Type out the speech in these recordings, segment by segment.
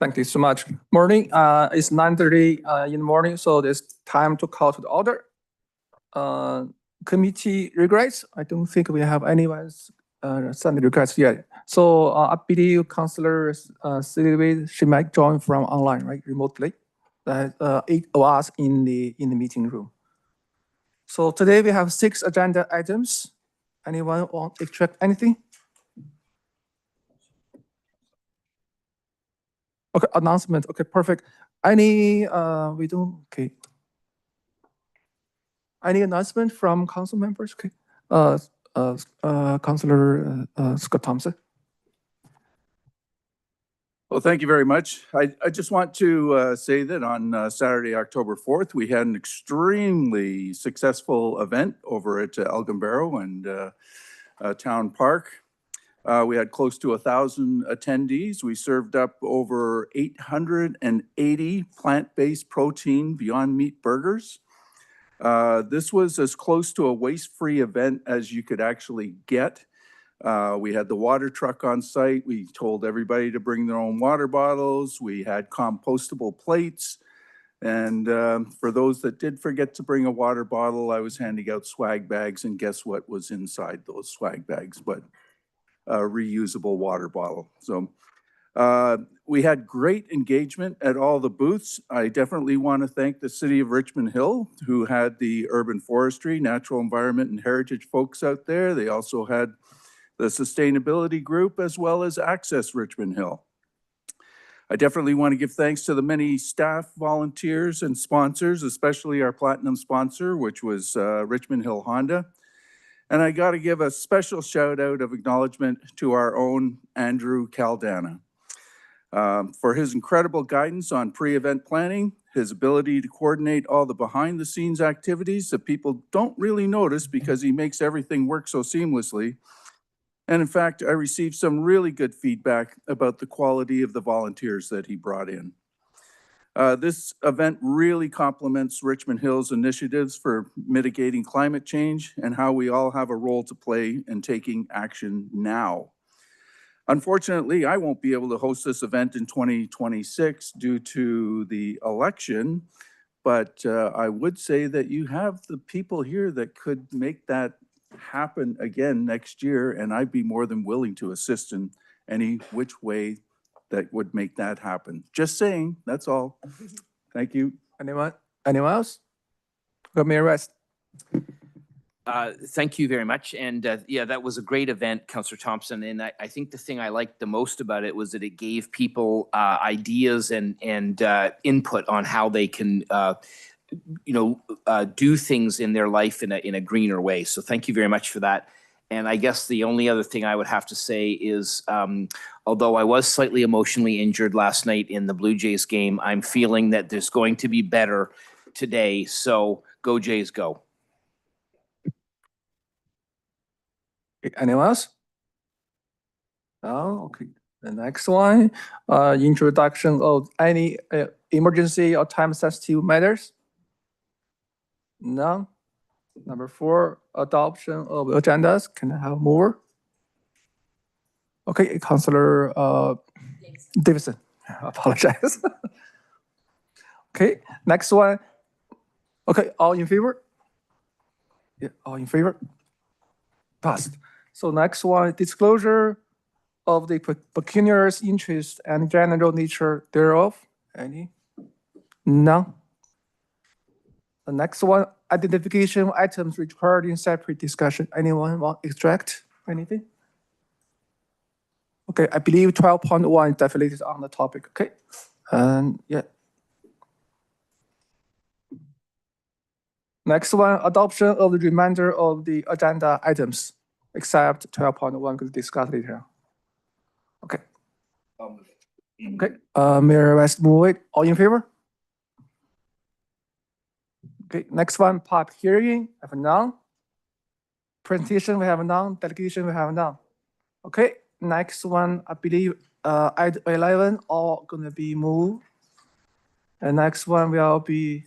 Thank you so much. Morning, it's 9:30 in the morning, so it's time to call to the order. Committee regrets. I don't think we have anyone's sent regrets yet. So I believe Councillor Sylvie, she might join from online, right, remotely. 8 of us in the meeting room. So today we have 6 agenda items. Anyone want to extract anything? Okay, announcement. Okay, perfect. Any we don't. Okay. Any announcement from council members? Okay. Councillor Scott Thompson. Well, thank you very much. I just want to say that on Saturday, October 4th, we had an extremely successful event over at Elgin Barrow and Town Park. We had close to 1,000 attendees. We served up over 880 plant-based protein Beyond Meat burgers. This was as close to a waste-free event as you could actually get. We had the water truck on site. We told everybody to bring their own water bottles. We had compostable plates. And for those that did forget to bring a water bottle, I was handing out swag bags, and guess what was inside those swag bags? But a reusable water bottle. So we had great engagement at all the booths. I definitely want to thank the City of Richmond Hill, who had the urban forestry, natural environment, and heritage folks out there. They also had the sustainability group, as well as Access Richmond Hill. I definitely want to give thanks to the many staff, volunteers, and sponsors, especially our platinum sponsor, which was Richmond Hill Honda. And I got to give a special shout out of acknowledgement to our own Andrew Caldana for his incredible guidance on pre-event planning, his ability to coordinate all the behind-the-scenes activities that people don't really notice because he makes everything work so seamlessly. And in fact, I received some really good feedback about the quality of the volunteers that he brought in. This event really complements Richmond Hill's initiatives for mitigating climate change and how we all have a role to play in taking action now. Unfortunately, I won't be able to host this event in 2026 due to the election, but I would say that you have the people here that could make that happen again next year, and I'd be more than willing to assist in any which way that would make that happen. Just saying, that's all. Thank you. Anyone else? Mayor West. Thank you very much. And yeah, that was a great event, Councillor Thompson. And I think the thing I liked the most about it was that it gave people ideas and input on how they can do things in their life in a greener way. So thank you very much for that. And I guess the only other thing I would have to say is, although I was slightly emotionally injured last night in the Blue Jays game, I'm feeling that there's going to be better today. So go Jays, go. Anyone else? Oh, okay. The next one, introduction of any emergency or time-sensitive matters. No. Number 4, adoption of agendas. Can I have more? Okay, Councillor Davidson. I apologize. Okay, next one. Okay, all in favor? Yeah, all in favor? Passed. So next one, disclosure of the pecuniary interest and general nature thereof. Any? No. The next one, identification of items required in separate discussion. Anyone want to extract anything? Okay, I believe 12.1 definitely is on the topic. Okay, and yeah. Next one, adoption of the remainder of the agenda items, except 12.1 because discussed later. Okay. Okay, Mayor West move it. All in favor? Okay, next one, public hearing, I have none. Presentation, we have none. Delegation, we have none. Okay, next one, I believe item 11 all gonna be moved. And next one will be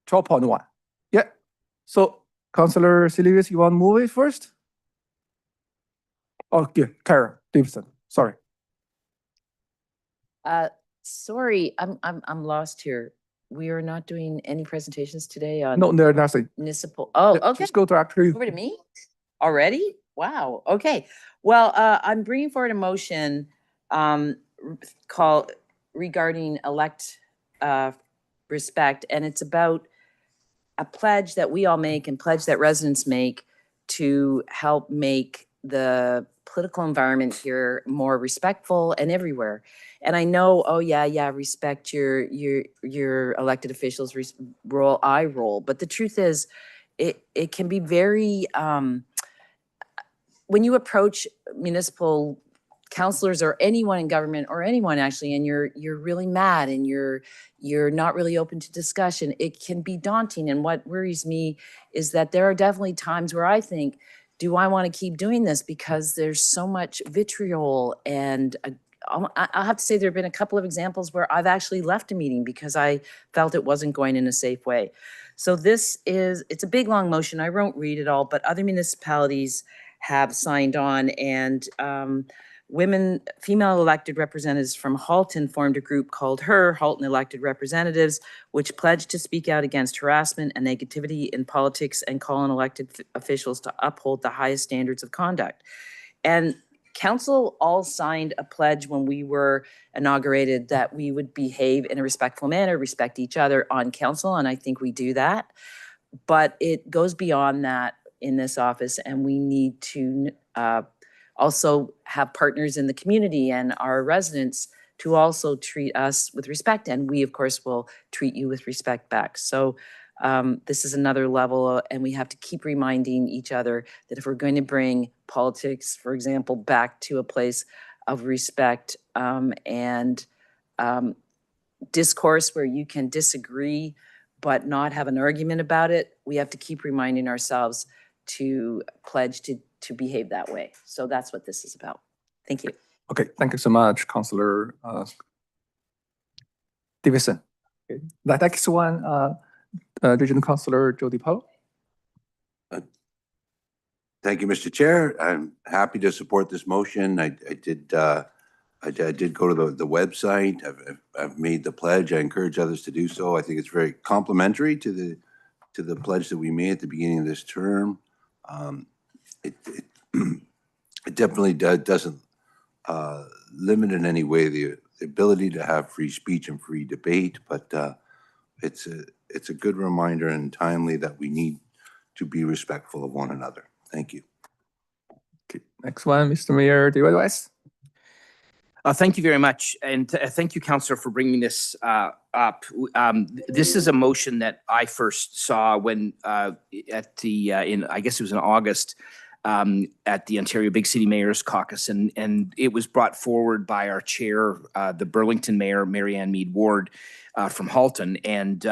12.1. Yeah. So, Councillor Silius, you want to move it first? Okay, Karen Davidson, sorry. Sorry, I'm lost here. We are not doing any presentations today on No, there's nothing. municipal. Oh, Yeah, okay. Just go directly. Over to me? Already? Wow. Okay. Well, I'm bringing forward a motion call regarding elect respect, and it's about a pledge that we all make and pledge that residents make to help make the political environment here more respectful and everywhere. And I know, oh yeah, respect your elected officials role, I role. But the truth is, it can be very when you approach municipal councilors or anyone in government or anyone actually, and you're really mad and you're not really open to discussion, it can be daunting. And what worries me is that there are definitely times where I think, do I want to keep doing this? Because there's so much vitriol. And I'll have to say there have been a couple of examples where I've actually left a meeting because I felt it wasn't going in a safe way. So it's a big, long motion. I won't read it all, but other municipalities have signed on, and female elected representatives from Halton formed a group called Halton Elected Representatives, which pledged to speak out against harassment and negativity in politics and call on elected officials to uphold the highest standards of conduct. And council all signed a pledge when we were inaugurated that we would behave in a respectful manner, respect each other on council, and I think we do that. But it goes beyond that in this office, and we need to also have partners in the community and our residents to also treat us with respect. And we, of course, will treat you with respect back. So this is another level, and we have to keep reminding each other that if we're going to bring politics, for example, back to a place of respect and discourse where you can disagree but not have an argument about it, we have to keep reminding ourselves to pledge to behave that way. So that's what this is about. Thank you. Okay, thank you so much, Councillor Davidson. Okay. The next one, Regional Councillor Jody Powell. Thank you, Mr. Chair. I'm happy to support this motion. I did go to the website. I've made the pledge. I encourage others to do so. I think it's very complimentary to the pledge that we made at the beginning of this term. It definitely doesn't limit in any way the ability to have free speech and free debate, but it's a good reminder and timely that we need to be respectful of one another. Thank you. Okay, next one, Mr. Mayor, David West. Thank you very much, and thank you, Councillor, for bringing this up. This is a motion that I first saw when at the I guess it was in August at the Ontario Big City Mayors Caucus, and it was brought forward by our chair, the Burlington Mayor, Mary Ann Mead Ward from Halton, and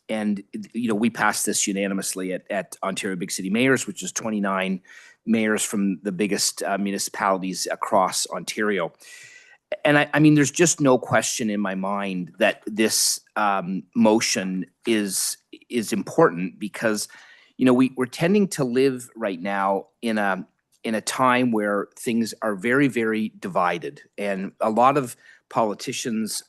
you know, we passed this unanimously at Ontario Big City Mayors, which is 29 mayors from the biggest municipalities across Ontario. And I mean, there's just no question in my mind that this motion is important because, you know, we're tending to live right now in a time where things are very, very divided, and a lot of politicians,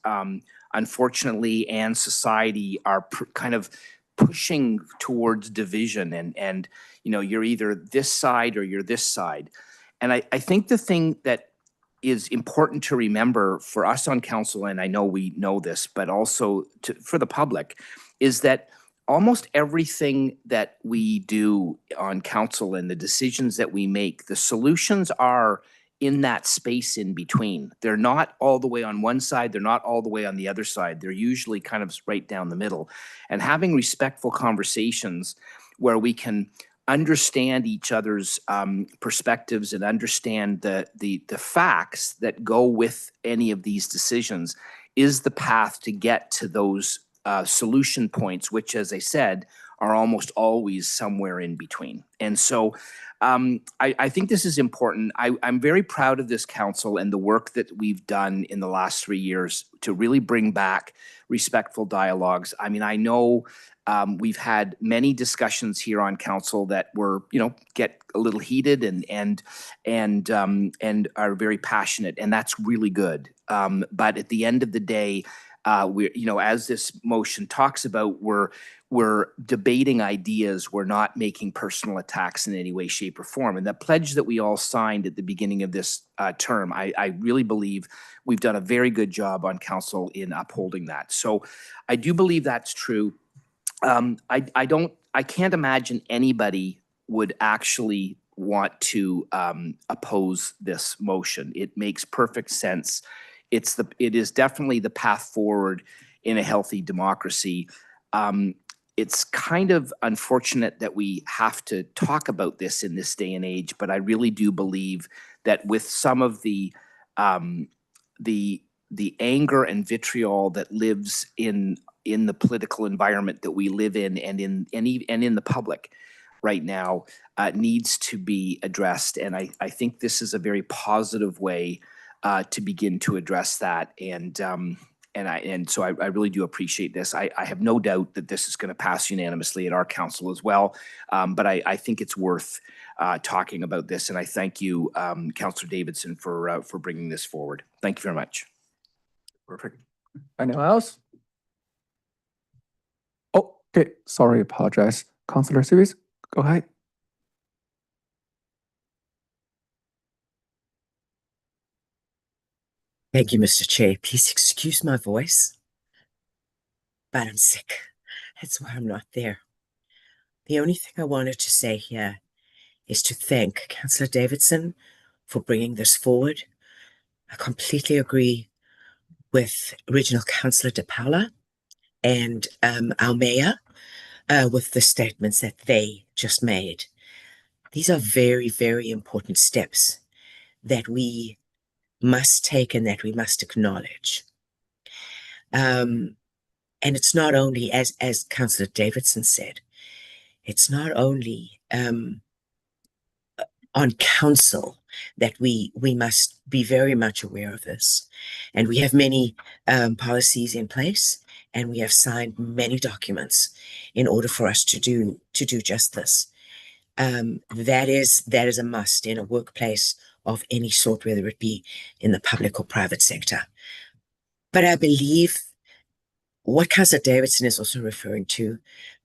unfortunately, and society are kind of pushing towards division, and you know, you're either this side or you're this side. And I think the thing that is important to remember for us on council, and I know we know this, but also for the public, is that almost everything that we do on council and the decisions that we make, the solutions are in that space in between. They're not all the way on one side, they're not all the way on the other side. They're usually kind of right down the middle. And having respectful conversations where we can understand each other's perspectives and understand the facts that go with any of these decisions is the path to get to those solution points, which, as I said, are almost always somewhere in between. And so I think this is important. I'm very proud of this council and the work that we've done in the last 3 years to really bring back respectful dialogues. I mean, I know we've had many discussions here on council that were, get a little heated and are very passionate, and that's really good. But at the end of the day, as this motion talks about, we're debating ideas. We're not making personal attacks in any way, shape, or form. And the pledge that we all signed at the beginning of this term, I really believe we've done a very good job on council in upholding that. So I do believe that's true. I can't imagine anybody would actually want to oppose this motion. It makes perfect sense. It is definitely the path forward in a healthy democracy. It's kind of unfortunate that we have to talk about this in this day and age, but I really do believe that with some of the anger and vitriol that lives in the political environment that we live in and in the public right now needs to be addressed. And I think this is a very positive way to begin to address that. And so I really do appreciate this. I have no doubt that this is going to pass unanimously at our council as well. But I think it's worth talking about this. And I thank you, Councillor Davidson, for bringing this forward. Thank you very much. Perfect. Anyone else? Oh, okay. Sorry, apologize. Councillor Seavis, go ahead. Thank you, Mr. Chair. Please excuse my voice, but I'm sick. That's why I'm not there. The only thing I wanted to say here is to thank Councillor Davidson for bringing this forward. I completely agree with Regional Councillor De Paula and our Mayor with the statements that they just made. These are very, very important steps that we must take and that we must acknowledge. And it's not only, as Councillor Davidson said, it's not only on council that we must be very much aware of this. And we have many policies in place, and we have signed many documents in order for us to do just this. That is a must in a workplace of any sort, whether it be in the public or private sector. But I believe what Councillor Davidson is also referring to,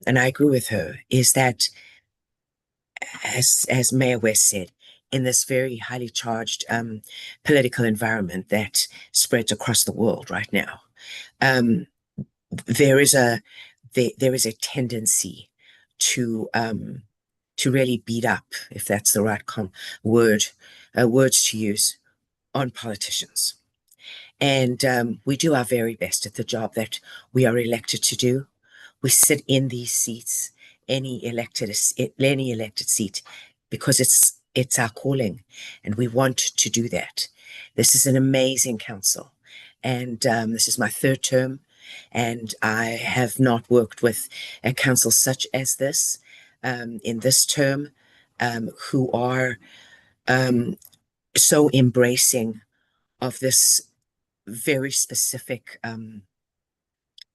and I agree with her, is that, as Mayor West said, in this very highly charged political environment that spreads across the world right now, there is a tendency to really beat up, if that's the right words to use, on politicians. And we do our very best at the job that we are elected to do. We sit in these seats, any elected seat, because it's our calling, and we want to do that. This is an amazing council, and this is my third term, and I have not worked with a council such as this in this term, who are so embracing of this very specific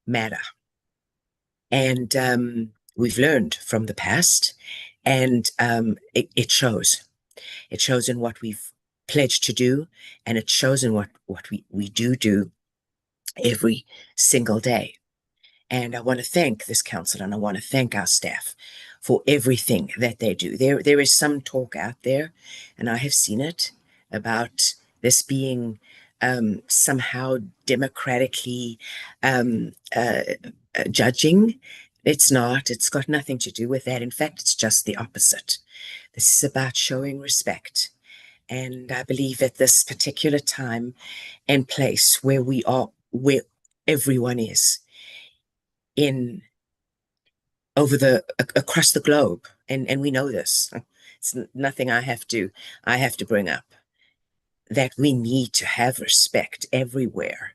matter. And we've learned from the past, and it shows. It shows in what we've pledged to do, and it shows in what we do every single day. And I want to thank this council, and I want to thank our staff for everything that they do. There is some talk out there, and I have seen it, about this being somehow democratically judging. It's not. It's got nothing to do with that. In fact, it's just the opposite. This is about showing respect. And I believe at this particular time and place where we are, where everyone is across the globe, and we know this. It's nothing I have to bring up, that we need to have respect everywhere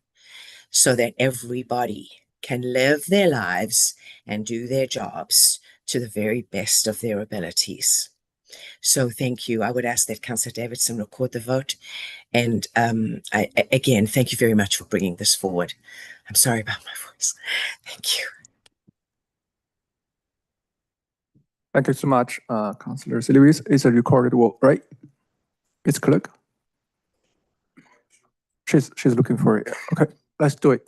so that everybody can live their lives and do their jobs to the very best of their abilities. So thank you. I would ask that Councillor Davidson record the vote. And again, thank you very much for bringing this forward. I'm sorry about my voice. Thank you. Thank you so much, Councillor Lewis. It's a recorded vote, right? It's clerk. She's looking for it. Okay, let's do it.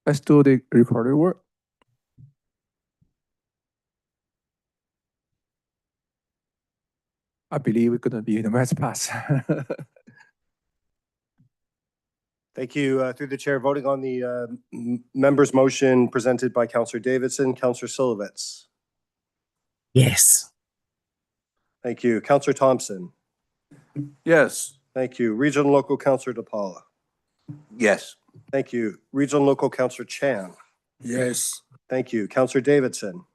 Let's do the recorded vote. I believe it's gonna be the mass pass. Thank you. Through the chair, voting on the member's motion presented by Councillor Davidson, Councillor Silovitz. Yes. Thank you. Councillor Thompson. Yes. Thank you. Regional Local Councillor DePaula. Yes. Thank you. Regional Local Councillor Chan. Yes. Thank you. Councillor Davidson.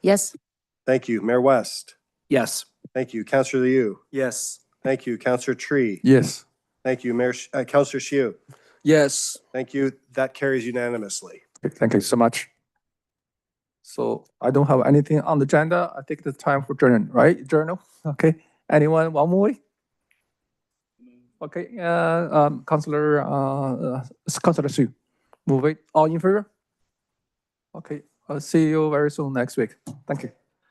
Yes. Thank you. Mayor West. Yes. Thank you. Councillor Liu. Yes. Thank you. Councillor Tree. Yes. Thank you. Councillor Shiu. Yes. Thank you. That carries unanimously. Okay, thank you so much. So I don't have anything on the agenda. I take the time for journal, right? Journal. Okay. Anyone one more? Okay. Councillor Su, move it. All in favor? Okay. I'll see you very soon next week. Thank you.